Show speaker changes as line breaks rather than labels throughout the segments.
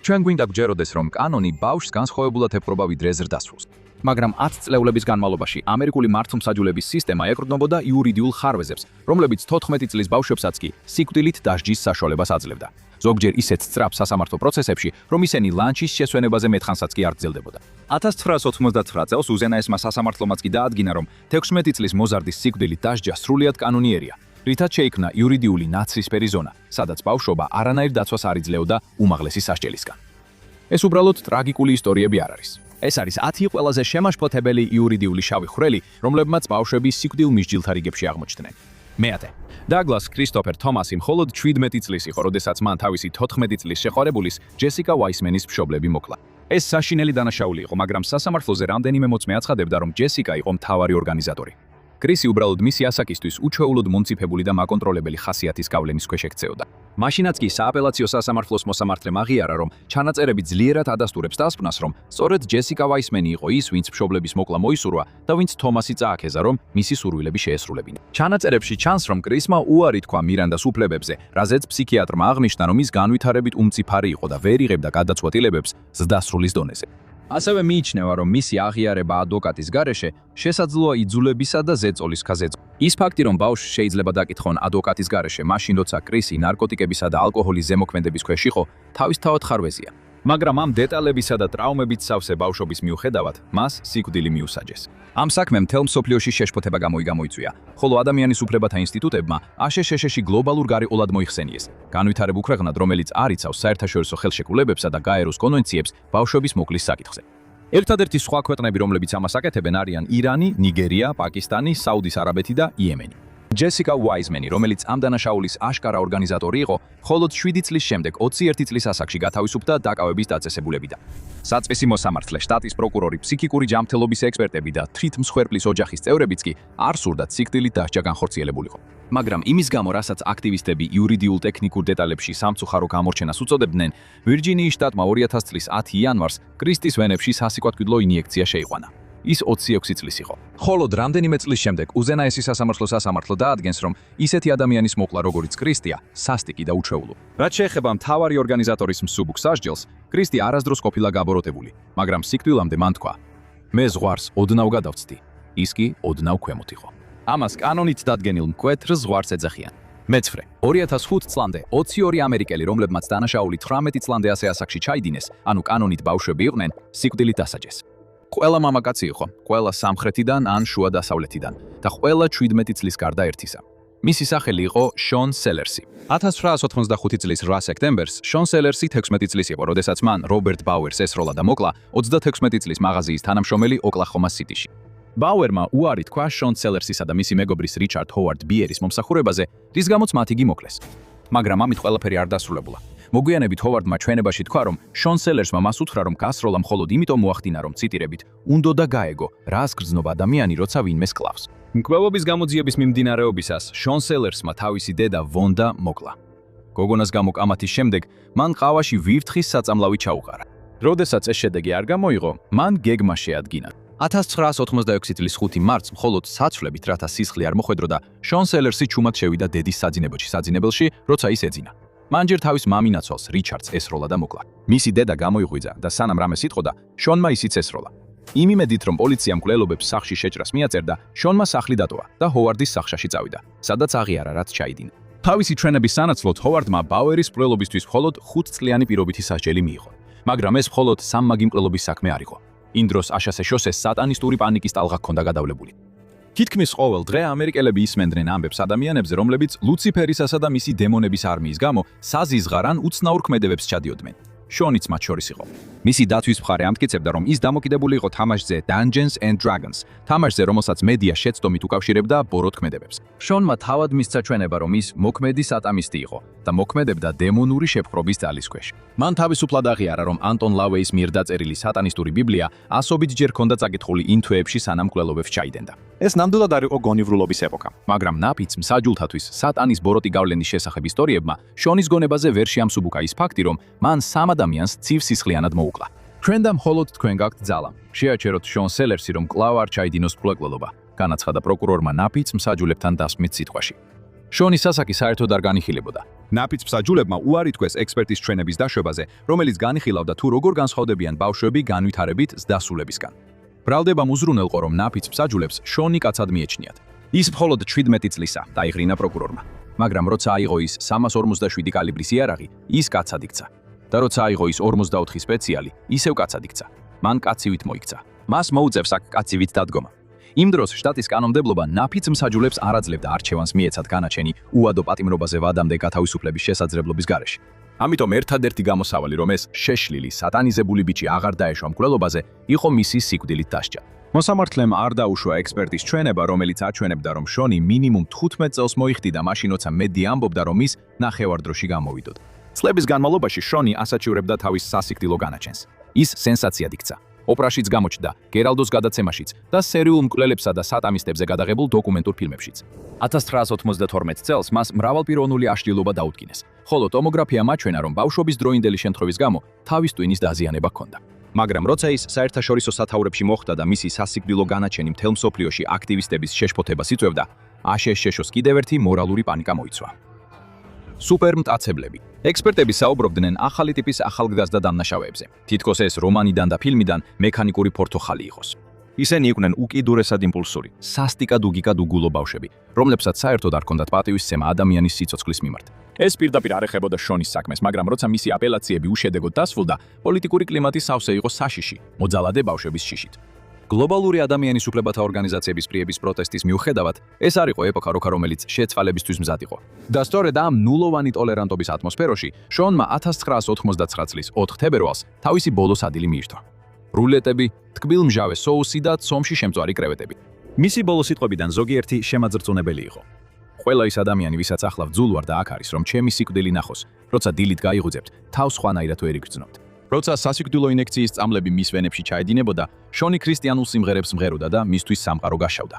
ჩვენ გვინდა გჯეროდეს, რომ კანონი ბავშვს განსხვავებულად ეპყრობა ვიდრე ზრდასრულს. მაგრამ 10 წლეულების განმავლობაში ამერიკული მართლმსაჯულების სისტემა ეყრდნობოდა იურიდიულ ხარვეზებს, რომლებიც 14 წლის ბავშვებსაც კი სიკვდილით დასჯის საშუალებას აძლევდა. ზოგჯერ ისეთ სწრაფ სასამართლო პროცესებში, რომ ისინი ლანჩის შესვენებაზე მეთხანსაც კი არ გრძელდებოდა. 1999 წელს უზენაესმა სასამართლომაც კი დაადგინა, რომ 16 წლის მოზარდის სიკვდილით დასჯა სრულიად კანონიერია, რითაც შეიქმნა იურიდიული ნაცრისფერი ზონა, სადაც ბავშვობა არანაირ დაცვას არ იძლეოდა უმაღლესი სასჯელისგან. ეს უბრალოდ ტრაგიკული ისტორიები არ არის. ეს არის 10 ყველაზე შემაშფოთებელი იურიდიული შავი ხვრელი, რომლებმაც ბავშვები სიკვდილ მისჯილთა რიგებში აღმოჩნდნენ. მეათე. დაგლას კრისტოფერ თომასი მხოლოდ 17 წლის იყო, როდესაც მან თავისი 14 წლის შეყვარებულის ჯესიკა ვაისმენის მშობლები მოკლა. ეს საშინელი დანაშაული იყო, მაგრამ სასამართლოზე რამდენიმე მოწმე აცხადებდა, რომ ჯესიკა იყო მთავარი ორგანიზატორი. კრისი უბრალოდ მისი ასაკისთვის უჩვეულოდ მონციფებული და მაკონტროლებელი ხასიათის გავლენის ქვეშ ექცეოდა. მაშინაც კი სააპელაციო სასამართლოს მოსამართლემ აღიარა, რომ ჩანაწერები ძლიერად ადასტურებს დასკვნას, რომ სწორედ ჯესიკა ვაისმენი იყო ის, ვინც მშობლების მოკლა მოისურვა და ვინც თომასი წააქეზა, რომ მისი სურვილები შეესრულებინა. ჩანაწერებში ჩანს, რომ კრისმა უარი თქვა მირანდას უფლებებზე, რაზეც ფსიქიატრმა აღნიშნა, რომ ის განვითარებით უმწიფარი იყო და ვერ იღებდა გადაწყვეტილებებს ზრდასრულის დონეზე. ასევე მიიჩნევა, რომ მისი აღიარება ადვოკატის გარეშე შესაძლოა იძულებისა და ზეწოლის ქაზეწოლა. ის ფაქტი, რომ ბავშვს შეიძლება დაკითხონ ადვოკატის გარეშე, მაშინ როცა კრისი ნარკოტიკებისა და ალკოჰოლის ზემოქმედების ქვეშ იყო, თავისთავად ხარვეზია. მაგრამ ამ დეტალებისა და ტრაუმებით სავსე ბავშვობის მიუხედავად, მას სიკვდილი მიუსაჯეს. ამ საქმემ მთელ მსოფლიოში შეშფოთება გამოიწვია, ხოლო ადამიანის უფლებათა ინსტიტუტებმა აშშ-ში გლობალურ გარიყოლად მოიხსენიეს. განვითარებულ ქვეყნად, რომელიც არ იცავს საერთაშორისო ხელშეკრულებებსა და გაეროს კონვენციებს ბავშვების მოკლის საკითხზე. ერთადერთი სხვა ქვეყნები, რომლებიც ამას აკეთებენ, არიან ირანი, ნიგერია, პაკისტანი, საუდის არაბეთი და იემენი. ჯესიკა ვაისმენი, რომელიც ამ დანაშაულის აშკარა ორგანიზატორი იყო, მხოლოდ 7 წლის შემდეგ 21 წლის ასაკში გათავისუფლდა დაკავების დაწესებულებიდან. საწესო მოსამართლე, შტატის პროკურორი, ფსიქიკური ჯანმრთელობის ექსპერტები და თვითმსხვერპლის ოჯახის წევრებიც კი არ სურდათ სიკვდილით დასჯა განხორციელებულიყო. მაგრამ იმის გამო, რასაც აქტივისტები იურიდიულ ტექნიკურ დეტალებში სამწუხარო გამორჩენას უწოდებდნენ, ვირჯინიის შტატმა 2000 წლის 10 იანვარს კრისტის ვენებში სასიკვდილო ინიექცია შეიყვანა. ის 26 წლის იყო. ხოლო რამდენიმე წლის შემდეგ უზენაესი სასამართლო დაადგენს, რომ ისეთი ადამიანის მოკლა, როგორიც კრისტია, სასტიკი და უჩვეულო. რაც შეეხება მთავარი ორგანიზატორის მსუბუქ სასჯელს, კრისტი არასდროს ყოფილა გაბოროტებული, მაგრამ სიკვდილამდე მან თქვა: მე ზღვარს ოდნავ გადავწდი, ის კი ოდნავ ქვემოთ იყო. ამას კანონით დადგენილ მკვეთრ ზღვარს ეძახიან. მეცხრე. 2005 წლამდე 22 ამერიკელი, რომლებმაც დანაშაული 18 წლამდე ასე ასაკში ჩაიდინეს, ანუ კანონით ბავშვები იყვნენ, სიკვდილით დასაჯეს. ყველა მამაკაცი იყო, ყველა სამხრეთიდან ან შუა დასავლეთიდან და ყველა 17 წლის გარდა ერთისა. მისი სახელი იყო შონ სელერსი. 1885 წლის 8 სექტემბერს შონ სელერსი 16 წლის იყო, როდესაც მან რობერტ ბაუერს ესროლა და მოკლა 36 წლის მაღაზიის თანამშრომელი ოკლაჰომას სიტიში. ბაუერმა უარი თქვა შონ სელერსისა და მისი მეგობრის რიჩარდ ჰოვარდ ბიერის მომსახურებაზე, რის გამოც მათი გიმოკლეს. მაგრამ ამით ყველაფერი არ დასრულებულა. მოგვიანებით ჰოვარდმა ჩვენებაში თქვა, რომ შონ სელერსმა მას უთხრა, რომ გასროლა მხოლოდ იმიტომ მოახდინა, რომ ციტირებით, უნდოდა გაეგო, რას გრძნობა ადამიანი, როცა ვინმეს კლავს. მკვლელობის გამოძიების მიმდინარეობისას შონ სელერსმა თავისი დედა ვონდა მოკლა. გოგონას გამოკამათის შემდეგ მან ყავაში ვივთხის საწამლავი ჩაუყარა. როდესაც ეს შედეგი არ გამოიღო, მან გეგმა შეადგინა. 1986 წლის 5 მარტს მხოლოდ საცვლებით, რათა სისხლი არ მოხვედროდა, შონ სელერსი ჩუმად შევიდა დედის საძინებელში, როცა ის ეძინა. მან ჯერ თავის მამინაცვალს რიჩარდს ესროლა და მოკლა. მისი დედა გამოიღვიძა და სანამ რამეს იტყოდა, შონმა ისიც ესროლა. იმ იმედით, რომ პოლიცია მკვლელობებს სახში შეჭრას მიაწერდა, შონმა სახლი დატოვა და ჰოვარდის სახშაში წავიდა, სადაც აღიარა, რაც ჩაიდინა. თავისი ჩვენების სანაცვლოდ ჰოვარდმა ბაუერის მკვლელობისთვის მხოლოდ 5 წლიანი პირობითი სასჯელი მიიღო. მაგრამ ეს მხოლოდ სამმაგი მკვლელობის საქმე არ იყო. იმ დროს აშშ-ს სატანისტური პანიკის ტალღა ჰქონდა გადავლებული. თითქმის ყოველ დღე ამერიკელები ისმენდნენ ამბებს ადამიანებზე, რომლებიც ლუციფერისასა და მისი დემონების არმიის გამო საზიზღარ ან უცნაურ ქმედებებს ჩადიოდნენ. შონიც მათ შორის იყო. მისი დათვის მხარე ამტკიცებდა, რომ ის დამოკიდებული იყო თამაშზე Dungeons and Dragons, თამაშზე, რომელსაც მედია შეცდომით უკავშირებდა ბოროტ ქმედებებს. შონმა თავად მისცა ჩვენება, რომ ის მოქმედი სატანისტი იყო და მოქმედებდა დემონური შეპყრობის ძალის ქვეშ. მან თავისუფლად აღიარა, რომ ანტონ ლავეის მიერ დაწერილი სატანისტური ბიბლია ასობით ჯერ ჰქონდა წაკითხული იმ თვეებში, სანამ მკვლელობებს ჩაიდენდა. ეს ნამდვილად არ იყო გონივრულობის ეპოქა, მაგრამ ნაფიც მსაჯულთათვის სატანის ბოროტი გავლენის შესახებ ისტორიებმა შონის გონებაზე ვერ შეამსუბუქა ის ფაქტი, რომ მან სამ ადამიანს ცივ სისხლიანად მოუკლა. ჩვენ და მხოლოდ თქვენ გაქვთ ძალა. შეაჩეროთ შონ სელერსი, რომ კვლავ არ ჩაიდინოს მკვლელობა, განაცხადა პროკურორმა ნაფიც მსაჯულებთან დასმით სიტყვაში. შონის სასაგი საერთოდ არ განიხილებოდა. ნაფიც მსაჯულებმა უარი თქვეს ექსპერტის ჩვენების დაშვებაზე, რომელიც განიხილავდა თუ როგორ განსხვავდებიან ბავშვები განვითარებით ზრდასრულებისგან. ბრალდებამ უზრუნველყო, რომ ნაფიც მსაჯულებს შონი კაცად მიეჩნიათ. ის მხოლოდ 17 წლისა დაიღრინა პროკურორმა. მაგრამ როცა აიღო ის 347 კალიბრის იარაღი, ის კაცად იქცა. და როცა აიღო ის 44 სპეციალი, ისევ კაცად იქცა. მან კაცივით მოიქცა. მას მოუწევს აქ კაცივით დადგომა. იმ დროს შტატის კანონმდებლობა ნაფიც მსაჯულებს არ აძლევდა არჩევანს მიეცათ განაჩენი უადო პატიმრობაზე ვადამდე გათავისუფლების შესაძლებლობის გარეშე. ამიტომ ერთადერთი გამოსავალი, რომ ეს შეშლილი სატანიზებული ბიჭი აღარ დაეშვა მკვლელობაზე, იყო მისი სიკვდილით დასჯა. მოსამართლემ არ დაუშვა ექსპერტის ჩვენება, რომელიც აჩვენებდა, რომ შონი მინიმუმ 15 წელს მოიხდიდა, მაშინ როცა მედი ამბობდა, რომ ის ნახევარდროში გამოვიდოდა. წლების განმავლობაში შონი ასაჩივრებდა თავის სასიკვდილო განაჩენს. ის სენსაციად იქცა. ოპრაშიც გამოჩნდა, გერალდოს გადაცემაშიც და სერიულ მკვლელებსა და სატამისტებზე გადაღებულ დოკუმენტურ ფილმებშიც. 1992 წელს მას მრავალპიროვნული აშლილობა დაუდგინეს, ხოლო ტომოგრაფიამ აჩვენა, რომ ბავშვობის დროინდელი შემთხვევის გამო თავის ტვინის დაზიანება ჰქონდა. მაგრამ როცა ის საერთაშორისო სათაურებში მოხვდა და მისი სასიკვდილო განაჩენი მთელ მსოფლიოში აქტივისტების შეშფოთებას იწვევდა, აშშშ-ს კიდევ ერთი მორალური პანიკა მოიცვა. სუპერმტაცებლები. ექსპერტები საუბრობდნენ ახალი ტიპის ახალგაზრდა დამნაშავეებზე. თითქოს ეს რომანიდან და ფილმიდან მექანიკური ფორთოხალი იყოს. ისინი იყვნენ უკიდურესად იმპულსური, სასტიკად უგიკად უგულო ბავშვები, რომლებსაც საერთოდ არ ჰქონდათ პატივისცემა ადამიანის სიცოცხლის მიმართ. ეს პირდაპირ არ ეხებოდა შონის საქმეს, მაგრამ როცა მისი აპელაციები უშედეგოდ დასრულდა, პოლიტიკური კლიმატი სავსე იყო საშიში, მოძალადე ბავშვების შიშით. გლობალური ადამიანის უფლებათა ორგანიზაციების პრიების პროტესტის მიუხედავად, ეს არ იყო ეპოქა, რომელიც შეცვალებისთვის მზად იყო. და სწორედ ამ ნულოვანი ტოლერანტობის ატმოსფეროში, შონმა 1999 წლის 4 თებერვალს თავისი ბოლოს ადი მიირთვა. რულეტები, ტკბილმჟავე სოუსი და ცომში შემწვარი კრევეტები. მისი ბოლო სიტყვებიდან ზოგიერთი შემაძრწუნებელი იყო. ყველა ის ადამიანი, ვისაც ახლა ვძულვარ და აქ არის, რომ ჩემი სიკვდილი ნახოს, როცა დილით გაიღუძებთ, თავს ხვანაირად ვერ იგრძნობთ. როცა სასიკვდილო ინექციის წამლები მის ვენებში ჩაედინებოდა, შონი ქრისტიანულ სიმღერებს მღეროდა და მისთვის სამყარო გაშავდა.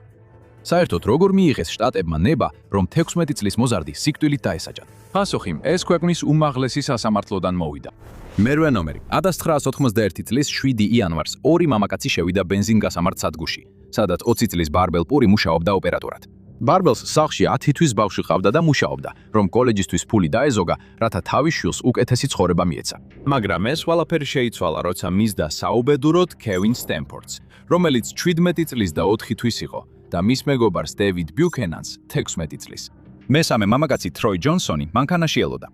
საერთოდ როგორ მიიღეს შტატებმა ნება, რომ 16 წლის მოზარდი სიკვდილით დაესაჯათ? პასუხი: ეს ქვეყნის უმაღლესი სასამართლოდან მოვიდა. მერვე ნომერი. 1991 წლის 7 იანვარს ორი მამაკაცი შევიდა ბენზინგასამართ სადგურში, სადაც 20 წლის ბარბელ პური მუშაობდა ოპერატორად. ბარბელს სახლში 10 თვის ბავშვი ყავდა და მუშაობდა, რომ კოლეჯისთვის ფული დაეზოგა, რათა თავის შვილს უკეთესი ცხოვრება მიეცა. მაგრამ ეს ყველაფერი შეიცვალა, როცა მისდა საუბედუროდ კევინ სტენფორდს, რომელიც 17 წლის და 4 თვის იყო და მის მეგობარს დევიდ ბიუქენანს 16 წლის. მესამე მამაკაცი ტროი ჯონსონი მანქანაში ელოდა.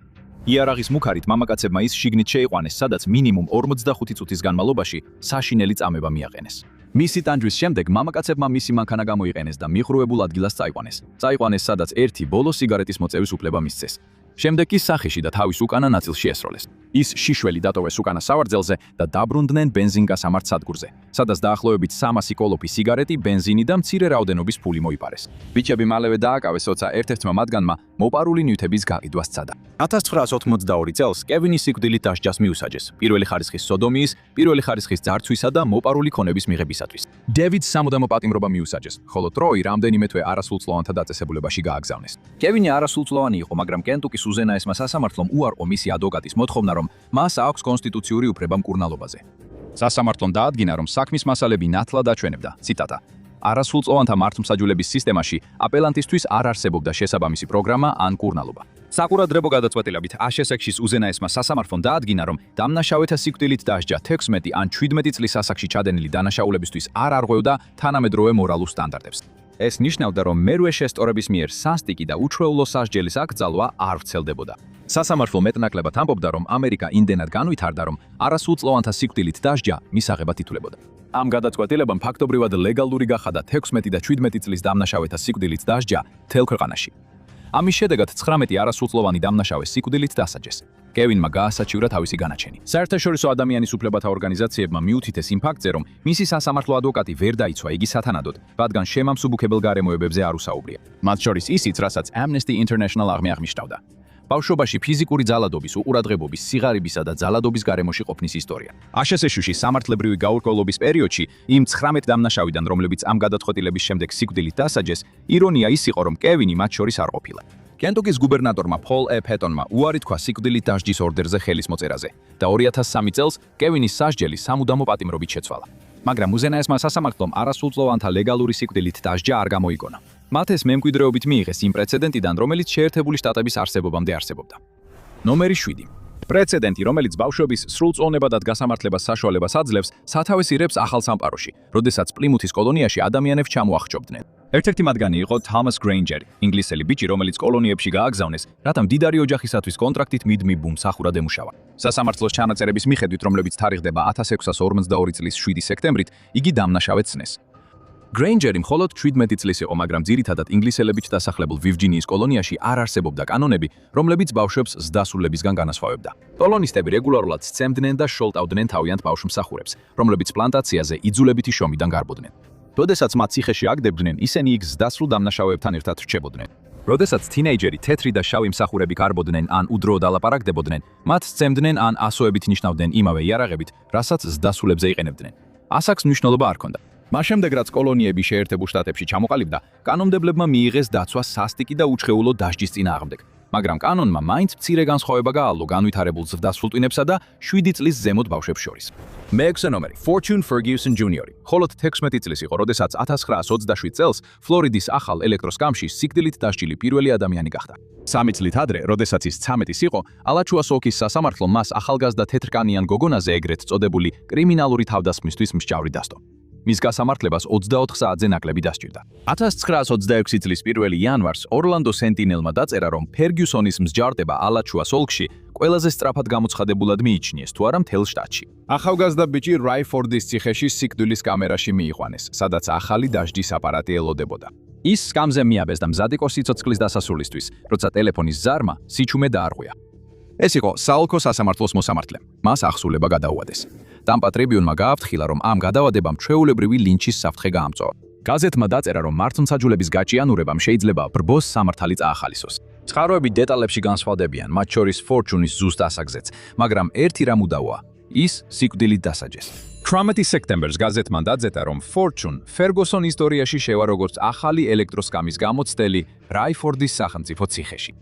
იარაღის მუქარით მამაკაცებმა ის შიგნით შეიყვანეს, სადაც მინიმუმ 45 წუთის განმავლობაში საშინელი წამება მიაყენეს. მისი ტანჯვის შემდეგ მამაკაცებმა მისი მანქანა გამოიყენეს და მიღრუებულ ადგილას წაიყვანეს. წაიყვანეს, სადაც ერთი ბოლო სიგარეტის მოწევის უფლება მისცეს. შემდეგ კი სახეში და თავის უკანა ნაწილში ესროლეს. ის შიშველი დატოვეს უკანა სავარძელზე და დაბრუნდნენ ბენზინგასამართ სადგურზე, სადაც დაახლოებით 300 კოლოფი სიგარეტი, ბენზინი და მცირე რაოდენობის ფული მოიპარეს. ბიჭები მალევე დააკავეს, როცა ერთ-ერთმა მათგანმა მოპარული ნივთების გაყიდვა სცადა. 1992 წელს კევინის სიკვდილით დასჯას მიუსაჯეს, პირველი ხარისხის სოდომიის, პირველი ხარისხის ძარცვისა და მოპარული ქონების მიღებისათვის. დევიდს სამუდამო პატიმრობა მიუსაჯეს, ხოლო ტროი რამდენიმე თვე არასრულწლოვანთა დაწესებულებაში გააგზავნეს. კევინი არასრულწლოვანი იყო, მაგრამ კენტუკის უზენაესმა სასამართლომ უარყო მისი ადვოკატის მოთხოვნა, რომ მას აქვს კონსტიტუციური უფლება მკურნალობაზე. სასამართლომ დაადგინა, რომ საქმის მასალები ნათლად აჩვენებდა, ციტატა: არასრულწლოვანთა მართლმსაჯულების სისტემაში აპელანტისთვის არ არსებობდა შესაბამისი პროგრამა ან მკურნალობა. საყურადღებო გადაწყვეტილებით აშშ-ის უზენაესმა სასამართლომ დაადგინა, რომ დამნაშავეთა სიკვდილით დასჯა 16 ან 17 წლის ასაკში ჩადენილი დანაშაულებისთვის არ არღვევდა თანამედროვე მორალურ სტანდარტებს. ეს ნიშნავდა, რომ მერვე შესწორების მიერ სასტიკი და უჩვეულო სასჯელის აკრძალვა არ ვრცელდებოდა. სასამართლო მეტნაკლებად ამბობდა, რომ ამერიკა იმდენად განვითარდა, რომ არასრულწლოვანთა სიკვდილით დასჯა მისაღებად ითვლებოდა. ამ გადაწყვეტილებამ ფაქტობრივად ლეგალური გახადა 16 და 17 წლის დამნაშავეთა სიკვდილით დასჯა მთელ ქვეყანაში. ამის შედეგად 19 არასრულწლოვანი დამნაშავე სიკვდილით დასაჯეს. კევინმა გაასაჩივრა თავისი განაჩენი. საერთაშორისო ადამიანის უფლებათა ორგანიზაციებმა მიუთითეს იმ ფაქტზე, რომ მისი სასამართლო ადვოკატი ვერ დაიცვა იგი სათანადოდ, რადგან შემამსუბუქებელ გარემოებებზე არ უსაუბრია. მათ შორის ისიც, რასაც Amnesty International აღნიშნავდა. ბავშვობაში ფიზიკური ძალადობის, უყურადღებობის, სიღარიბისა და ძალადობის გარემოში ყოფნის ისტორია. აშშ-ში სამართლებრივი გაურკვევლობის პერიოდში იმ 19 დამნაშავიდან, რომლებიც ამ გადაწყვეტილების შემდეგ სიკვდილით დასაჯეს, ირონია ის იყო, რომ კევინი მათ შორის არ ყოფილა. კენტუკის გუბერნატორმა პოლ პეტონმა უარი თქვა სიკვდილით დასჯის ორდერზე ხელის მოწერაზე და 2003 წელს კევინის სასჯელი სამუდამო პატიმრობით შეცვალა. მაგრამ უზენაესმა სასამართლომ არასრულწლოვანთა ლეგალური სიკვდილით დასჯა არ გამოიგონა. მათ ეს მემკვიდრეობით მიიღეს იმ პრეცედენტიდან, რომელიც შეერთებული შტატების არსებობამდე არსებობდა. ნომერი 7. პრეცედენტი, რომელიც ბავშვების სრულწლოვნებადად გასამართლებას საშუალებას აძლევს, სათავეს იღებს ახალ სამყაროში, როდესაც პლიმუთის კოლონიაში ადამიანებს ჩამოახჭობდნენ. ერთ-ერთი მათგანი იყო თომას გრეინჯერი, ინგლისელი ბიჭი, რომელიც კოლონიებში გააგზავნეს, რათა მდიდარი ოჯახისათვის კონტრაქტით მიდმიბუ მსახურად ემუშავა. სასამართლოს ჩანაწერების მიხედვით, რომლებიც თარიღდება 1642 წლის 7 სექტემბრით, იგი დამნაშავედ ცნეს. გრეინჯერი მხოლოდ 17 წლის იყო, მაგრამ ძირითადად ინგლისელებით დასახლებულ ვირჯინიის კოლონიაში არ არსებობდა კანონები, რომლებიც ბავშვებს ზრდასრულებისგან განასხვავებდა. კოლონისტები რეგულარულად სცემდნენ და შოლტავდნენ თავიანთ ბავშვ-მსახურებს, რომლებიც პლანტაციაზე იძულებითი შრომიდან გარბოდნენ. როდესაც მათ ციხეში აგდებდნენ, ისინი იქ ზრდასრულ დამნაშავეებთან ერთად რჩებოდნენ. როდესაც თინეიჯერი თეთრი და შავი მსახურები გარბოდნენ ან უდროოდ ალაპარაკდებოდნენ, მათ სცემდნენ ან ასოებით ნიშნავდნენ იმავე იარაღებით, რასაც ზრდასრულებზე იყენებდნენ. ასაკს მნიშვნელობა არ ჰქონდა. მას შემდეგ, რაც კოლონიები შეერთებულ შტატებში ჩამოყალიბდა, კანონმდებლებმა მიიღეს დაცვა სასტიკი და უჩხეულო დასჯის წინააღმდეგ. მაგრამ კანონმა მაინც მცირე განსხვავება გააძლო განვითარებულ ზრდასრულტვინებსა და 7 წლის ზემოთ ბავშვებს შორის. მეექვსე ნომერი, Fortune Ferguson Jr. მხოლოდ 16 წლის იყო, როდესაც 1927 წელს ფლორიდის ახალ ელექტროსკამში სიკვდილით დასჯილი პირველი ადამიანი გახდა. 3 წლით ადრე, როდესაც ის 13 იყო, ალაჩუას ოლქის სასამართლომ მას ახალგაზრდა თეთრკანიან გოგონაზე ეგრეთ წოდებული კრიმინალური თავდასხმისთვის მსჯავრი დასტო. მის გასამართლებას 24 საათზე ნაკლები დასჭირდა. 1926 წლის 1 იანვარს ორლანდო სენტინელმა დაწერა, რომ ფერგიუსონის მსჯავრდება ალაჩუას ოლქში ყველაზე სწრაფად გამოცხადებულად მიიჩნიეს, თუ არა მთელ შტატში. ახალგაზრდა ბიჭი რაიფორდის ციხეში სიკვდილის კამერაში მიიყვანეს, სადაც ახალი დასჯის აპარატი ელოდებოდა. ის სკამზე მიაბეს და მზად იყო სიცოცხლის დასასრულისთვის, როცა ტელეფონის ზარმა სიჩუმე დაარღვია. ეს იყო საოლქო სასამართლოს მოსამართლე. მას ახსულება გადაუადეს. Tampa Tribune-მა გააფრთხილა, რომ ამ გადავადებამ ჩვეულებრივი ლინჩის საფრთხე გაამწვა. გაზეთმა დაწერა, რომ მართლმსაჯულების გაჭიანურებამ შეიძლება ბრბოს სამართალი წაახალისოს. წყაროები დეტალებში განსხვავდებიან, მათ შორის Fortune-ის ზუსტ ასაგზეც, მაგრამ ერთი რამ უდავოა, ის სიკვდილით დასაჯეს. 18 სექტემბერს გაზეთმა დაძეთა, რომ Fortune Ferguson ისტორიაში შევა როგორც ახალი ელექტროსკამის გამოცდელი რაიფორდის სახელმწიფო ციხეში.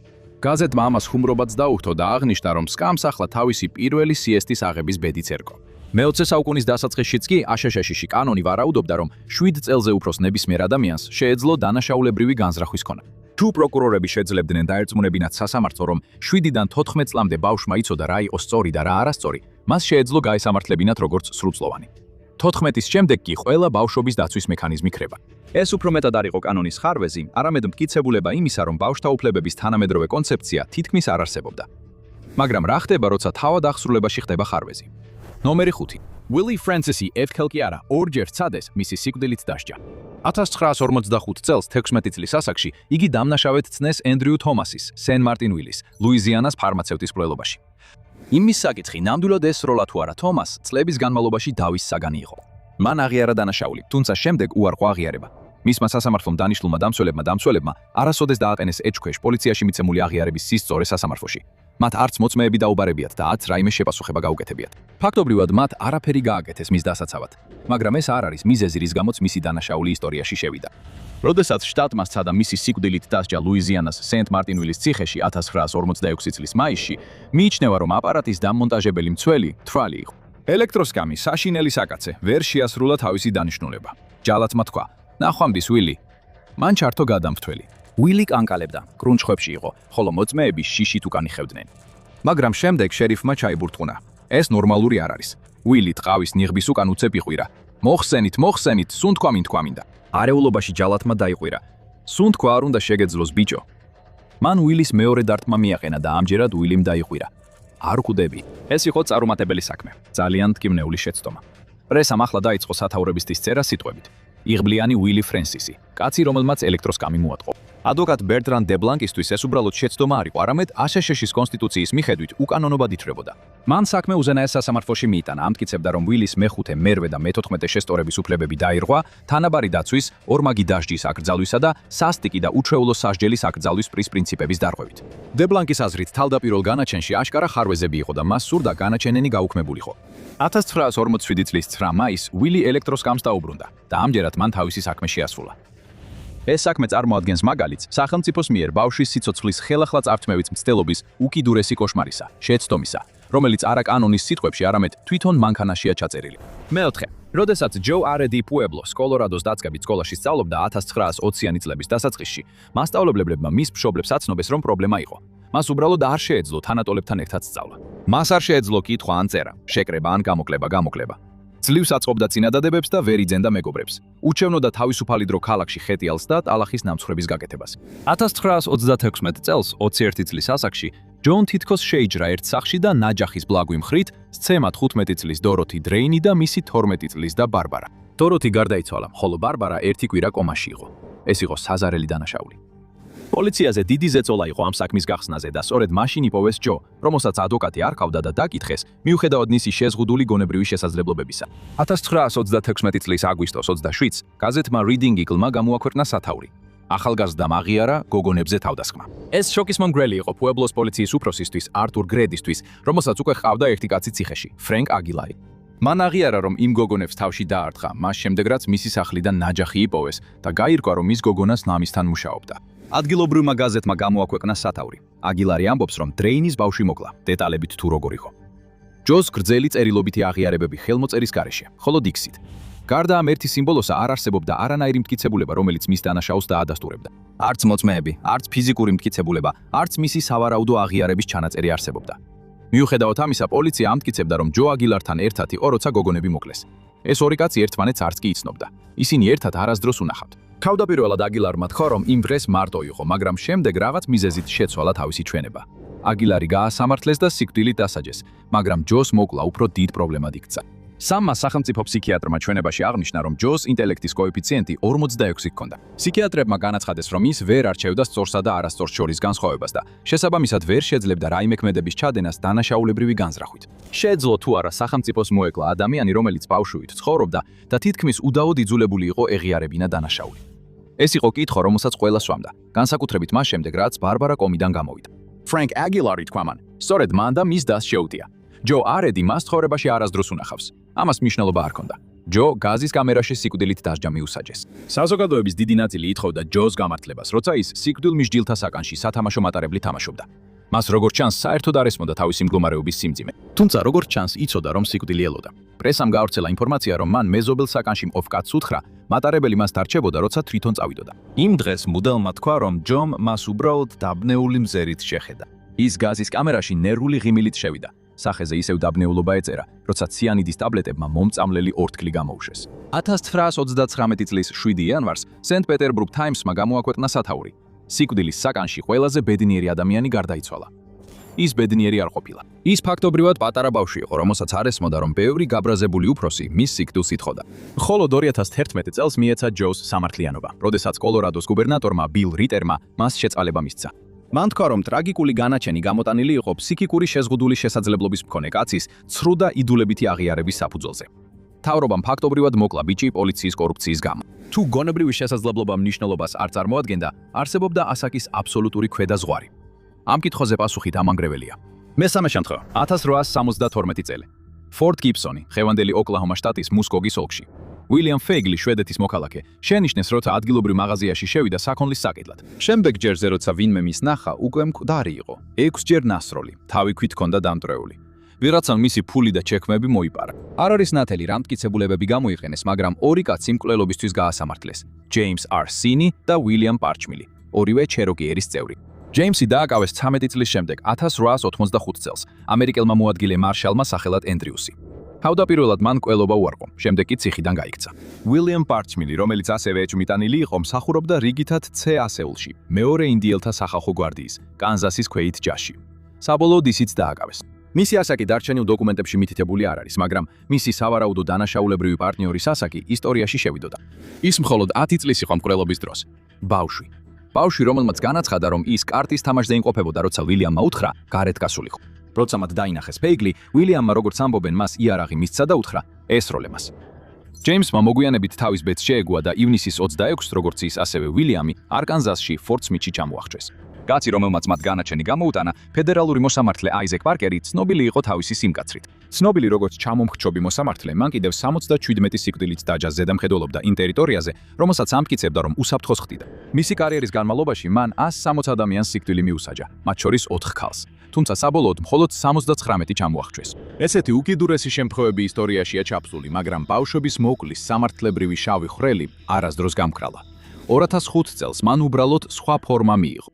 გაზეთმა ამას ხუმრობაც დაუხტო და აღნიშნა, რომ სკამს ახლა თავისი პირველი სიესტის აღების ბედიც ერგო. მე-20 საუკუნის დასაწყისშიც კი აშშ-ში კანონი ვარაუდობდა, რომ 7 წელზე უფროს ნებისმიერ ადამიანს შეეძლო დანაშაულებრივი განზრახვის ქონა. თუ პროკურორები შეძლებდნენ დაერწმუნებინათ სასამართლო, რომ 7-დან 14 წლამდე ბავშვმა იცოდა რა იყო სწორი და რა არასწორი, მას შეეძლო გაესამართლებინათ როგორც სრულწლოვანი. 14-ის შემდეგ კი ყველა ბავშვობის დაცვის მექანიზმი ქრება. ეს უფრო მეტად არ იყო კანონის ხარვეზი, არამედ მტკიცებულება იმისა, რომ ბავშვთა უფლებების თანამედროვე კონცეფცია თითქმის არ არსებობდა. მაგრამ რა ხდება, როცა თავად აღსრულებაში ხდება ხარვეზი? ნომერი 5. Willie Francis-ი ერთხელ კი არა, ორჯერ ცადეს მისი სიკვდილით დასჯა. 1945 წელს 16 წლის ასაკში იგი დამნაშავედ ცნეს ენდრიუ თომასის, სენ-მარტინ ვილის, ლუიზიანას ფარმაცევტის მკვლელობაში. იმის საკითხი, ნამდვილად ეს როლა თუ არა თომას, წლების განმავლობაში დავის საგანი იყო. მან აღიარა დანაშაული, თუმცა შემდეგ უარყო აღიარება. მისმა სასამართლომ დანიშნულმა დამცველებმა არასოდეს დააყენეს ეჭქვეშ პოლიციაში მიცემული აღიარების სისწორე სასამართლოში. მათ არც მოწმეები დაუბარებიათ და არც რაიმე შეპასუხება გაუკეთებიათ. ფაქტობრივად მათ არაფერი გააკეთეს მის დასაცავად, მაგრამ ეს არ არის მიზეზი, რის გამოც მისი დანაშაული ისტორიაში შევიდა. როდესაც შტატმა სცადა მისი სიკვდილით დასჯა ლუიზიანას სენტ-მარტინ-ვილის ციხეში 1946 წლის მაისში, მიიჩნევა, რომ აპარატის დამონტაჟებელი მცველი თვალი იყო. ელექტროსკამი საშინელი საკაცე ვერ შეასრულა თავისი დანიშნულება. ჯალათმა თქვა: ნახვამდის ვილი. მან ჩართო გადამფრთველი. ვილი კანკალებდა, კრუნჩხვებში იყო, ხოლო მოწმეები შიშით უკან იხევდნენ. მაგრამ შემდეგ შერიფმა ჩაიბურტყუნა. ეს ნორმალური არ არის. ვილი ტყავის ნიღბის უკან უცებ იყვირა. მოხსენით, სუნ თქვა მინდა. არეულობაში ჯალათმა დაიყვირა. სუნ თქვა არ უნდა შეგეძლოს ბიჭო. მან ვილის მეორე დარტყმა მიაყენა და ამჯერად ვილიმ დაიყვირა. არ ხვდები. ეს იყო წარუმატებელი საქმე. ძალიან მტკივნეული შეცდომა. პრესამ ახლა დაიწყო სათაურებისთვის წერა სიტყვებით. იღბლიანი ვილი ფრენსისი, კაცი, რომელმაც ელექტროსკამი მოატყო. ადვოკატ ბერტრან დე ბლანკისთვის ეს უბრალოდ შეცდომა არ იყო, არამედ აშშ-ის კონსტიტუციის მიხედვით უკანონობად ითვლებოდა. მან საქმე უზენაეს სასამართლოში მიიტანა, ამტკიცებდა, რომ ვილის მეხუთე, მერვე და მე-14 შესწორების უფლებები დაირღვა, თანაბარი დაცვის, ორმაგი დასჯის აკრძალვისა და სასტიკი და უჩვეულო სასჯელის აკრძალვის პრინციპების დარღვევით. დე ბლანკის აზრით, თავდაპირველ განაჩენში აშკარა ხარვეზები იყო და მას სურდა განაჩენენი გაუქმებულიყო. 1947 წლის 9 მაისს ვილი ელექტროსკამს დაუბრუნდა და ამჯერად მან თავისი საქმე შეასრულა. ეს საქმე წარმოადგენს მაგალითს სახელმწიფოს მიერ ბავშვის სიცოცხლის ხელახლა წარჩმევის მცდელობის უკიდურესი კოშმარისა, შეცდომისა, რომელიც არა კანონის სიტყვებში, არამედ თვითონ მანქანაშია ჩაწერილი. მეოთხე, როდესაც ჯო არედი პუებლოს, კოლორადოს დაწყებით სკოლაში სწავლობდა 1920-იანი წლების დასაწყისში, მასწავლებლებმა მის მშობლებს აცნობეს, რომ პრობლემა იყო. მას უბრალოდ არ შეეძლო თანატოლებთან ერთად სწავლა. მას არ შეეძლო კითხვა ან წერა, შეკრება ან გამოკლება. ძლივს აწყობდა წინადადებებს და ვერ იძენდა მეგობრებს. უჩვენოდა თავისუფალი დრო ქალაქში ხეტიალს და ტალახის ნამცხრების გაკეთებას. 1936 წელს 21 წლის ასაკში ჯონ თითქოს შეიჯრა ერთ სახლში და ნაჯახის ბლაგვი მხრით სცემა 15 წლის დოროთი დრეინი და მისი 12 წლის და ბარბარა. დოროთი გარდაიცვალა, ხოლო ბარბარა ერთი კვირა კომაში იყო. ეს იყო საზარელი დანაშაული. პოლიციაზე დიდი ზეწოლა იყო ამ საქმის გახსნაზე და სწორედ მაშინ იპოვეს ჯო, რომელსაც ადვოკატი არ ჰყავდა და დაკითხეს, მიუხედავად მისი შეზღუდული გონებრივი შესაძლებლობებისა. 1936 წლის აგვისტოს 27-ს გაზეთმა Reading Eagle-მა გამოაქვეყნა სათაური. ახალგაზრდამ აღიარა გოგონებზე თავდასხმა. ეს შოკის მომგვრელი იყო პუებლოს პოლიციის უფროსისთვის არტურ გრედისთვის, რომელსაც უკვე ჰყავდა ერთი კაცი ციხეში, ფრენკ აგილარი. მან აღიარა, რომ იმ გოგონებს თავში დაარტყა, მას შემდეგ რაც მისი სახლიდან ნაჯახი იპოვეს და გაირკვა, რომ ის გოგონას ნამისთან მუშაობდა. ადგილობრივმა გაზეთმა გამოაქვეყნა სათაური. აგილარი ამბობს, რომ დრეინის ბავშვი მოკლა, დეტალებით თუ როგორ იყო. ჯოს გრძელი წერილობითი აღიარებები ხელმოწერის გარეშე, ხოლო დიქსით. გარდა ამ ერთი სიმბოლოსა არ არსებობდა არანაირი მტკიცებულება, რომელიც მის დანაშაულს დაადასტურებდა. არც მოწმეები, არც ფიზიკური მტკიცებულება, არც მისი სავარაუდო აღიარების ჩანაწერი არსებობდა. მიუხედავად ამისა, პოლიცია ამტკიცებდა, რომ ჯო აგილართან ერთად იყო, როცა გოგონები მოკლეს. ეს ორი კაცი ერთმანეთს არც კი იცნობდა. ისინი ერთად არასდროს უნახავთ. თავდაპირველად აგილარმა თქვა, რომ იმ დღეს მარტო იყო, მაგრამ შემდეგ რაღაც მიზეზით შეცვალა თავისი ჩვენება. აგილარი გაასამართლეს და სიკვდილით დასაჯეს, მაგრამ ჯოს მოკლა უფრო დიდ პრობლემად იქცა. სამმა სახელმწიფო ფსიქიატრმა ჩვენებაში აღნიშნა, რომ ჯოს ინტელექტის კოეფიციენტი 46 ჰქონდა. ფსიქიატრებმა განაცხადეს, რომ ის ვერ არჩევდა სწორსა და არასწორს შორის განსხვავებას და შესაბამისად ვერ შეძლებდა რაიმე ქმედების ჩადენას დანაშაულებრივი განზრახვით. შეეძლო თუ არა სახელმწიფოს მოეკლა ადამიანი, რომელიც ბავშვით ცხოვრობდა და თითქმის უდაოდ იძულებული იყო ეღიარებინა დანაშაული. ეს იყო კითხვა, რომელსაც ყველა სვამდა, განსაკუთრებით მას შემდეგ, რაც ბარბარა კომიდან გამოვიდა. ფრენკ აგილარი თქვა მან, სწორედ მან და მის დას შეუტია. ჯო არედი მას ცხოვრებაში არასდროს უნახავს. ამას მნიშვნელობა არ ჰქონდა. ჯო გაზის კამერაში სიკვდილით დასჯა მიუსაჯეს. საზოგადოების დიდი ნაწილი ითხოვდა ჯოს გამართლებას, როცა ის სიკვდილ მისჯილთა საკანში სათამაშო მატარებლი თამაშობდა. მას როგორც ჩანს, საერთოდ არ ესმოდა თავისი მდგომარეობის სიმძიმე. თუმცა როგორც ჩანს, იცოდა, რომ სიკვდილი ელოდა. პრესამ გაავრცელა ინფორმაცია, რომ მან მეზობელ საკანში მყოფ კაცს უთხრა, მატარებელი მას დარჩებოდა, როცა თვითონ წავიდოდა. იმ დღეს მუდელმა თქვა, რომ ჯომ მას უბრალოდ დაბნეული მზერით შეხედა. ის გაზის კამერაში ნერვული ღიმილით შევიდა. სახეზე ისევ დაბნეულობა ეწერა, როცა ციანიდის ტაბლეტებმა მომწამლელი ორთქლი გამოუშვეს. 1939 წლის 7 იანვარს სენტ-პეტერბურგ ტაიმსმა გამოაქვეყნა სათაური. სიკვდილის საკანში ყველაზე ბედნიერი ადამიანი გარდაიცვალა. ის ბედნიერი არ ყოფილა. ის ფაქტობრივად პატარა ბავშვი იყო, რომელსაც არ ესმოდა, რომ ბევრი გაბრაზებული უფროსი მის სიკვდილს ითხოვდა. ხოლო 2011 წელს მიეცა ჯოს სამართლიანობა, როდესაც კოლორადოს გუბერნატორმა ბილ რიტერმა მას შეწყალება მისცა. მან თქვა, რომ ტრაგიკული განაჩენი გამოტანილი იყო ფსიქიკური შეზღუდული შესაძლებლობის მქონე კაცის ცრუ და იდულებითი აღიარების საფუძველზე. თავრობამ ფაქტობრივად მოკლა ბიჭი პოლიციის კორუფციის გამო. თუ გონებრივი შესაძლებლობა მნიშვნელობას არ წარმოადგენდა, არსებობდა ასაკის აბსოლუტური ქვედაზღვარი. ამ კითხვაზე პასუხი დამანგრეველია. მესამე შემთხვევა 1872 წელი. ფორდ გიბსონი, ხევანდელი ოკლაჰომა შტატის მუსკოგის ოლქში. უილიამ ფეიგლი, შვედეთის მოქალაქე, შენიშნეს, როცა ადგილობრივ მაღაზიაში შევიდა საქონლის საკიდლად. შემდეგ ჯერზე, როცა ვინმე მის ნახა, უკვე მკვდარი იყო. 6 ჯერ ნასროლი, თავი ქვით ჰქონდა დამტრეული. ვიღაცამ მისი ფული და ჩექმები მოიპარა. არ არის ნათელი რა მტკიცებულებები გამოიყენეს, მაგრამ ორი კაცი მკვლელობისთვის გაასამართლეს. ჯეიმს არ სინი და უილიამ პარჩმილი, ორივე ჩეროკიერის წევრი. ჯეიმსი დააკავეს 13 წლის შემდეგ, 1885 წელს, ამერიკელმა მოადგილე მარშალმა სახელად ენდრიუსი. თავდაპირველად მან მკვლელობა უარყო, შემდეგ კი ციხიდან გაიქცა. უილიამ პარჩმილი, რომელიც ასევე ეჭვმიტანილი იყო, მსახურობდა რიგითად C ასეულში, მეორე ინდიელთა სახალხო გვარდიის, კანზასის ქვეით ჯაშში. საბოლოოდ ისიც დააკავეს. მისი ასაკი დარჩენილ დოკუმენტებში მითითებული არ არის, მაგრამ მისი სავარაუდო დანაშაულებრივი პარტნიორის ასაკი ისტორიაში შევიდოდა. ის მხოლოდ 10 წლის იყო მკვლელობის დროს. ბავშვი. ბავშვი, რომელმაც განაცხადა, რომ ის კარტის თამაშზე იმყოფებოდა, როცა უილიამმა უთხრა, გარეთ გასულიყო. როცა მათ დაინახეს ფეიგლი, უილიამმა როგორც ამბობენ, მას იარაღი მისცა და უთხრა, ესროლე მას. ჯეიმსმა მოგვიანებით თავის ბედს შეეგუა და ივნისის 26-ს, როგორც ის, ასევე უილიამი, არკანზასში ფორტ სმითში ჩამოახრჩეს. კაცი, რომელმაც მათ განაჩენი გამოუტანა, ფედერალური მოსამართლე აიზეკ პარკერი, ცნობილი იყო თავისი სიმკაცრით. ცნობილი როგორც ჩამომხრჩობი მოსამართლე, მან კიდევ 77 სიკვდილით დაჯას ზედამხედველობდა იმ ტერიტორიაზე, რომელსაც ამტკიცებდა, რომ უსაფრთხოს ხდიდა. მისი კარიერის განმავლობაში მან 160 ადამიანს სიკვდილი მიუსაჯა, მათ შორის 4 ქალს. თუმცა საბოლოოდ მხოლოდ 79 ჩამოახრჩეს. ესეთი უკიდურესი შემთხვევები ისტორიაშია ჩაფსული, მაგრამ ბავშვების მოკლის სამართლებრივი შავი ხვრელი არასდროს გამქრალა. 2005 წელს მან უბრალოდ სხვა ფორმა მიიღო.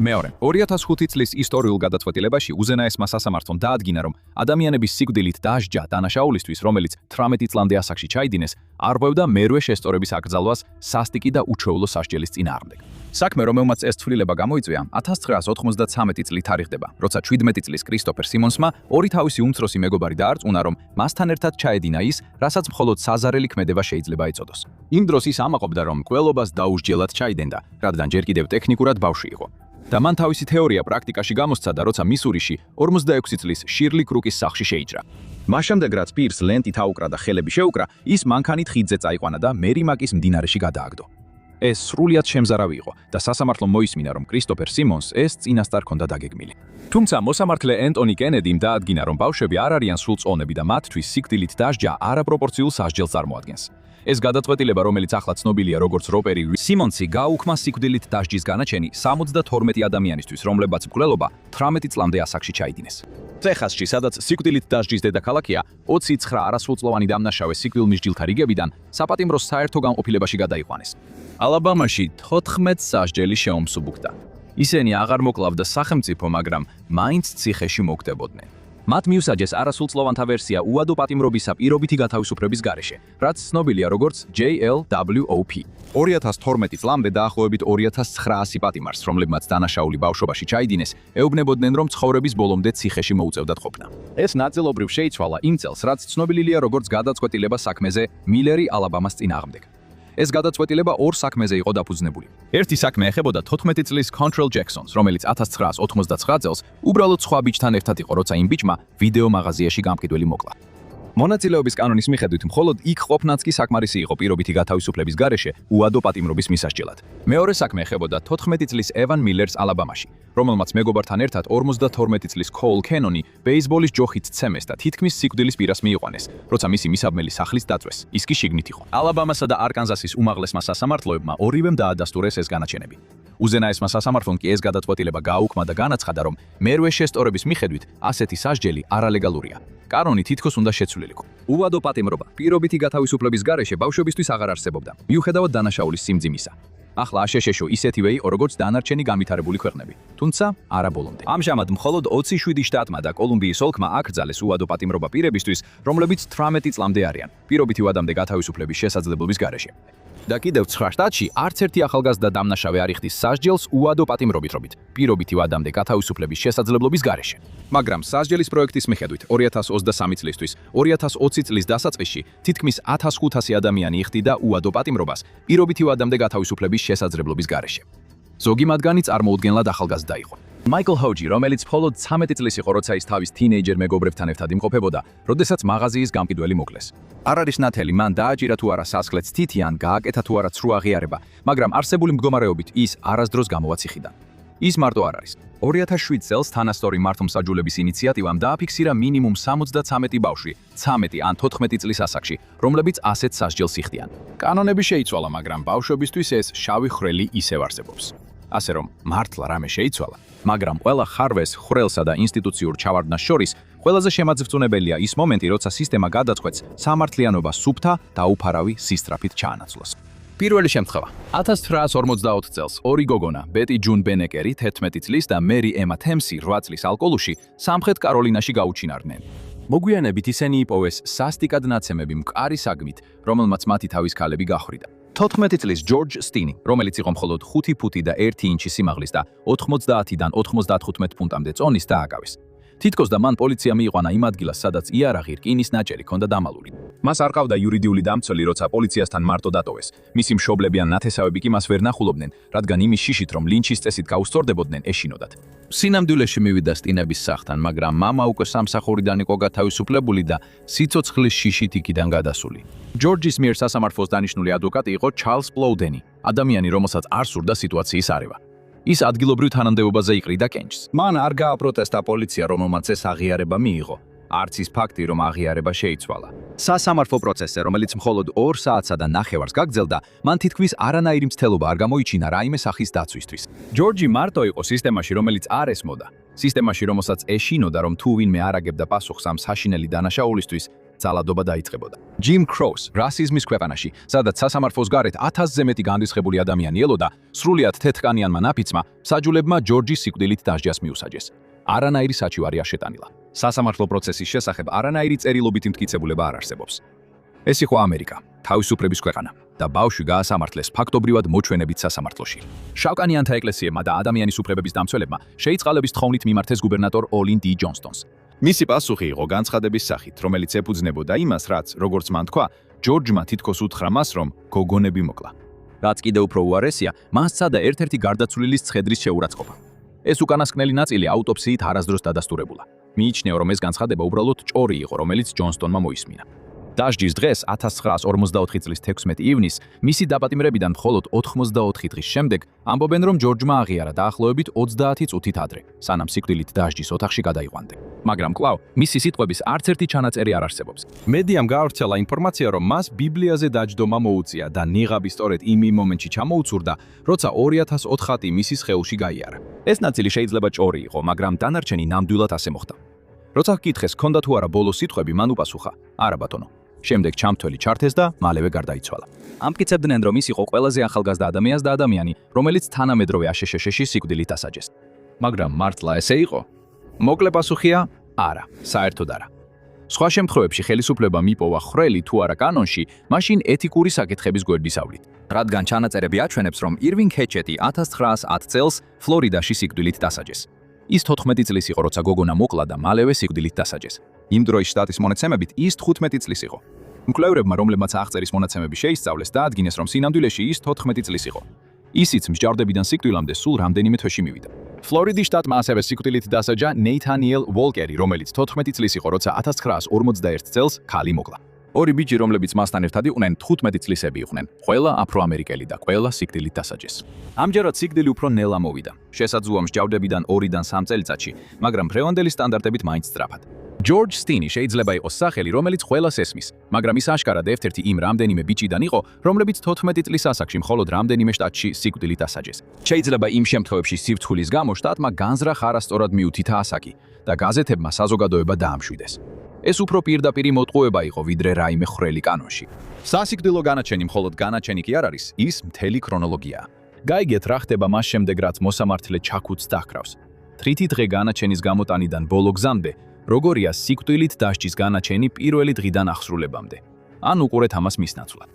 მეორე, 2005 წლის ისტორიულ გადაწყვეტილებაში უზენაესმა სასამართლომ დაადგინა, რომ ადამიანების სიკვდილით დასჯა დანაშაულისთვის, რომელიც 18 წლამდე ასაკში ჩაიდინეს, არღვევდა მერვე შესწორების აკრძალვას სასტიკი და უჩვეულო სასჯელის წინააღმდეგ. საქმე, რომელმაც ეს ცვლილება გამოიწვია, 1993 წლით თარიღდება, როცა 17 წლის კრისტოფერ სიმონსმა ორი თავისი უმცროსი მეგობარი დაარწმუნა, რომ მასთან ერთად ჩაედინა ის, რასაც მხოლოდ საზარელი ქმედება შეიძლება ეწოდოს. იმ დროს ის ამაყობდა, რომ კველობას დაუსჯელად ჩაიდენდა, რადგან ჯერ კიდევ ტექნიკურად ბავშვი იყო. და მან თავისი თეორია პრაქტიკაში გამოსცადა, როცა მისურიში 46 წლის შირლი კრუკის სახლში შეიჭრა. მას შემდეგ, რაც პირს ლენტით აუკრა და ხელები შეუკრა, ის მანქანით ხიდზე წაიყვანა და მერიმაკის მდინარეში გადააგდო. ეს სრულიად შემზარავი იყო და სასამართლომ მოისმინა, რომ კრისტოფერ სიმონსს ეს წინასწარ ჰქონდა დაგეგმილი. თუმცა მოსამართლე ენტონი კენედიმ დაადგინა, რომ ბავშვები არ არიან სრულწლოვნები და მათთვის სიკვდილით დასჯა არაპროპორციულ სასჯელს წარმოადგენს. ეს გადაწყვეტილება, რომელიც ახლა ცნობილია როგორც როპერი სიმონსი, გააუქმა სიკვდილით დასჯის განაჩენი 72 ადამიანისთვის, რომლებაც მკვლელობა 18 წლამდე ასაკში ჩაიდინეს. ტეხასში, სადაც სიკვდილით დასჯის დედაქალაქია, 29 არასრულწლოვანი დამნაშავე სიკვდილმისჯილთა რიგებიდან საპატიმროს საერთო განყოფილებაში გადაიყვანეს. ალაბამაში 14 სასჯელი შეუმსუბუქდა. ისინი აღარ მოკლავდა სახელმწიფო, მაგრამ მაინც ციხეში მოგდებოდნენ. მათ მიუსაჯეს არასრულწლოვანთა ვერსია უადო პატიმრობისა პირობითი გათავისუფლების გარეშე, რაც ცნობილია როგორც JLWOP. 2012 წლამდე დაახლოებით 2900 პატიმარს, რომლებმაც დანაშაული ბავშვობაში ჩაიდინეს, ეუბნებოდნენ, რომ ცხოვრების ბოლომდე ციხეში მოუწევდათ ყოფნა. ეს ნაწილობრივ შეიცვალა იმ წელს, რაც ცნობილია როგორც გადაწყვეტილება საქმეზე მილერი ალაბამას წინააღმდეგ. ეს გადაწყვეტილება ორ საქმეზე იყო დაფუძნებული. ერთი საქმე ეხებოდა 14 წლის კონტროლ ჯექსონს, რომელიც 1999 წელს უბრალოდ სხვა ბიჭთან ერთად იყო, როცა იმ ბიჭმა ვიდეო მაღაზიაში გამყიდველი მოკლა. მონაწილეობის კანონის მიხედვით, მხოლოდ იქ ყოფნაც კი საკმარისი იყო პირობითი გათავისუფლების გარეშე უადო პატიმრობის მისასჯელად. მეორე საქმე ეხებოდა 14 წლის ევან მილერს ალაბამაში, რომელმაც მეგობართან ერთად 52 წლის კოულ კენონი ბეისბოლის ჯოხით ცემეს და თითქმის სიკვდილის პირას მიიყვანეს, როცა მისი მისაბმელი სახლის დაწვეს. ის კი შიგნით იყო. ალაბამასა და არკანზასის უმაღლესმა სასამართლოებმა ორივემ დაადასტურეს ეს განაჩენები. უზენაესმა სასამართლომ კი ეს გადაწყვეტილება გააუქმა და განაცხადა, რომ მერვე შესწორების მიხედვით ასეთი სასჯელი არალეგალურია. კანონი თითქოს უნდა შეცვლილიყო. უადო პატიმრობა პირობითი გათავისუფლების გარეშე ბავშვებისთვის აღარ არსებობდა, მიუხედავად დანაშაულის სიმძიმისა. ახლა აშშ-ო ისეთივე იყო, როგორც დანარჩენი განვითარებული ქვეყნები, თუმცა არა ბოლომდე. ამჟამად მხოლოდ 27 შტატმა და კოლუმბიის ოლქმა აკრძალეს უადო პატიმრობა პირებისთვის, რომლებიც 18 წლამდე არიან, პირობითი ვადამდე გათავისუფლების შესაძლებლობის გარეშე. და კიდევ 9 შტატში არც ერთი ახალგაზრდა დამნაშავე არ იხდის სასჯელს უადო პატიმრობით, პირობითი ვადამდე გათავისუფლების შესაძლებლობის გარეშე. მაგრამ სასჯელის პროექტის მიხედვით 2023 წლისთვის 2020 წლის დასაწყისში თითქმის 1500 ადამიანი იხდიდა უადო პატიმრობას პირობითი ვადამდე გათავისუფლების შესაძლებლობის გარეშე. ზოგი მათგანი წარმოუდგენლად ახალგაზრდა იყო. მაიკლ ჰოჯი, რომელიც მხოლოდ 13 წლის იყო, როცა ის თავის თინეიჯერ მეგობრებთან ერთად იმყოფებოდა, როდესაც მაღაზიის გამყიდველი მოკლეს. არ არის ნათელი, მან დააჭირა თუ არა სასახლეც თითი ან გააკეთა თუ არა ცრუ აღიარება, მაგრამ არსებული მდგომარეობით ის არასდროს გამოვაციხიდა. ის მარტო არ არის. 2007 წელს თანასწორი მართლმსაჯულების ინიციატივამ დააფიქსირა მინიმუმ 73 ბავშვი, 13 ან 14 წლის ასაკში, რომლებიც ასეთ სასჯელს იხდიან. კანონები შეიცვალა, მაგრამ ბავშვებისთვის ეს შავი ხვრელი ისევ არსებობს. ასე რომ, მართლა რამე შეიცვალა, მაგრამ ყველა ხარვეს, ხვრელსა და ინსტიტუციურ ჩავარდნას შორის ყველაზე შემაძვწუნებელია ის მომენტი, როცა სისტემა გადაწყვეტს სამართლიანობა სუფთა და უფარავი სისწრაფით ჩაანაცვლოს. პირველი შემთხვევა. 1954 წელს ორი გოგონა, ბეტი ჯუნ ბენეკერი 11 წლის და მერი ემა თემსი 8 წლის ალკოოლუში სამხრეთ კაროლინაში გაუჩინარდნენ. მოგვიანებით ისინი იპოვეს სასტიკად ნაცემები მყარი საგმით, რომელმაც მათი თავის ქალები გახვრიდა. 14 წლის ჯორჯ სტინი, რომელიც იყო მხოლოდ 5 ფუტი და 1 ინჩი სიმაღლის და 90-დან 95 ფუნტამდე წონის დააკავეს. თითქოს და მან პოლიცია მიიყვანა იმ ადგილას, სადაც იარაღი რკინის ნაჭერი ჰქონდა დამალული. მას არ ყავდა იურიდიული დამცველი, როცა პოლიციასთან მარტო დატოვეს. მისი მშობლები ან ნათესავები კი მას ვერ ნახულობდნენ, რადგან იმის შიშით, რომ ლინჩის წესით გაუსწორდებოდნენ, ეშინოდათ. სინამდვილეში მივიდა სტინების სახლთან, მაგრამ მამა უკვე სამსახურიდან იყო გათავისუფლებული და სიცოცხლის შიშით იქიდან გადასული. ჯორჯის მიერ სასამართლოს დანიშნული ადვოკატი იყო ჩარლზ პლოუდენი, ადამიანი, რომელსაც არ სურდა სიტუაციის არევა. ის ადგილობრივ თანამდებობაზე იყრიდა კენჭს. მან არ გააპროტესტა პოლიცია, რომელმაც ეს აღიარება მიიღო. არც ის ფაქტი, რომ აღიარება შეიცვალა. სასამართლო პროცესზე, რომელიც მხოლოდ 2 საათსა და ნახევარს გაგრძელდა, მან თითქმის არანაირი მცდელობა არ გამოიჩინა რაიმე სახის დაცვისთვის. ჯორჯი მარტო იყო სისტემაში, რომელიც არ ესმოდა. სისტემაში, რომელსაც ეშინოდა, რომ თუ ვინმე არ აგებდა პასუხს ამ საშინელი დანაშაულისთვის, ძალადობა დაიწყებოდა. Jim Crow-ს რასიზმის ქვეყანაში, სადაც სასამართლოს გარეთ 1000-ზე მეტი განრისხებული ადამიანი ელოდა, სრულიად თეთრკანიანმა ნაფიცმა საჯულებმა ჯორჯის სიკვდილით დასჯას მიუსაჯეს. არანაირი საჩივარი არ შეტაниლა. სასამართლო პროცესის შესახებ არანაირი წერილობითი მტკიცებულება არ არსებობს. ეს იყო ამერიკა, თავისუფლების ქვეყანა და ბავშვი გაასამართლეს ფაქტობრივად მოჩვენებით სასამართლოში. შავკანიანთა ეკლესიებმა და ადამიანის უფლებების დამცველებმა შეიწყალების თხოვნით მიმართეს გუბერნატორ ოლინ დი ჯონსტონს. მისი პასუხი იყო განცხადების სახით, რომელიც ეფუძნებოდა იმას, რაც, როგორც მან თქვა, ჯორჯმა თითქოს უთხრა მას, რომ გოგონები მოკლა. რაც კიდევ უფრო უარესია, მას სცადა ერთ-ერთი გარდაცვლილის ცხედრის შეურაცხყოფა. ეს უკანასკნელი ნაწილი აუტოფსიით არასდროს დადასტურებულა. მიიჩნევა, რომ ეს განცხადება უბრალოდ ჭორი იყო, რომელიც ჯონსტონმა მოისმინა. დასჯის დღეს 1944 წლის 16 ივნისს მისი დაპატიმრებიდან მხოლოდ 84 დღის შემდეგ ამბობენ, რომ ჯორჯმა აღიარა დაახლოებით 30 წუთით ადრე, სანამ სიკვდილით დასჯის ოთახში გადაიყვანდა. მაგრამ კვლავ, მისი სიტყვების არც ერთი ჩანაწერი არ არსებობს. მედიამ გაავრცელა ინფორმაცია, რომ მას ბიბლიაზე დაჯდომა მოუწია და ნიღაბი სწორედ იმ მომენტში ჩამოუცურდა, როცა 2004 ხატი მისი სხეულში გაიარა. ეს ნაწილი შეიძლება ჭორი იყო, მაგრამ დანარჩენი ნამდვილად ასე მოხდა. როცა ჰკითხეს, ჰქონდა თუ არა ბოლო სიტყვები, მან უპასუხა: არა ბატონო. შემდეგ ჩამთველი ჩართეს და მალევე გარდაიცვალა. ამტკიცებდნენ, რომ ის იყო ყველაზე ახალგაზრდა ადამიანი, რომელიც თანამედროვე აშშ-ში სიკვდილით დასაჯეს. მაგრამ მართლა ესე იყო? მოკლე პასუხია: არა, საერთოდ არა. სხვა შემთხვევებში ხელისუფლებამ იპოვა ხრელი თუ არა კანონში, მაშინ ეთიკური საკითხების გვერდისავლით. რადგან ჩანაწერები აჩვენებს, რომ ირვინგ ჰეჩეტი 1910 წელს ფლორიდაში სიკვდილით დასაჯეს. ის 14 წლის იყო, როცა გოგონა მოკლა და მალევე სიკვდილით დასაჯეს. იმ დროის შტატის მონაცემებით ის 15 წლის იყო. მკვლევრებმა, რომლებმაც აღწერის მონაცემები შეისწავლეს, დაადგინეს, რომ სინამდვილეში ის 14 წლის იყო. ისიც მსჯავრდებიდან სიკვდილამდე სულ რამდენიმე თვეში მივიდა. ფლორიდის შტატმა ასევე სიკვდილით დასაჯა ნეითანიელ ვოლკერი, რომელიც 14 წლის იყო, როცა 1941 წელს ქალი მოკლა. ორი ბიჭი, რომლებიც მასთან ერთად იყვნენ, 15 წლისები იყვნენ. ყველა აფროამერიკელი და ყველა სიკვდილით დასაჯეს. ამჯერად სიკვდილი უფრო ნელა მოვიდა. შესაძლოა მსჯავრდებიდან 2-დან 3 წელიწადში, მაგრამ დღევანდელი სტანდარტებით მაინც სწრაფად. ჯორჯ სტინი შეიძლება იყოს სახელი, რომელიც ყველას ესმის, მაგრამ ის აშკარად ერთ-ერთი იმ რამდენიმე ბიჭიდან იყო, რომლებიც 14 წლის ასაკში მხოლოდ რამდენიმე შტატში სიკვდილით დასაჯეს. შეიძლება იმ შემთხვევებში სიფრთხილის გამო შტატმა განზრახ არასწორად მიუთითა ასაკი და გაზეთებმა საზოგადოება დაამშვიდეს. ეს უფრო პირდაპირი მოტყუება იყო, ვიდრე რაიმე ხრელი კანონში. სასიკვდილო განაჩენი მხოლოდ განაჩენი კი არ არის, ის მთელი ქრონოლოგიაა. გაიგეთ რა ხდება მას შემდეგ, რაც მოსამართლე ჩაქუცს დაჰკრავს. თრითი დღე განაჩენის გამოტანიდან ბოლო გზამდე, როგორია სიკვდილით დასჯის განაჩენი პირველი დღიდან აღსრულებამდე. ან უყურეთ ამას მის ნაცვლად.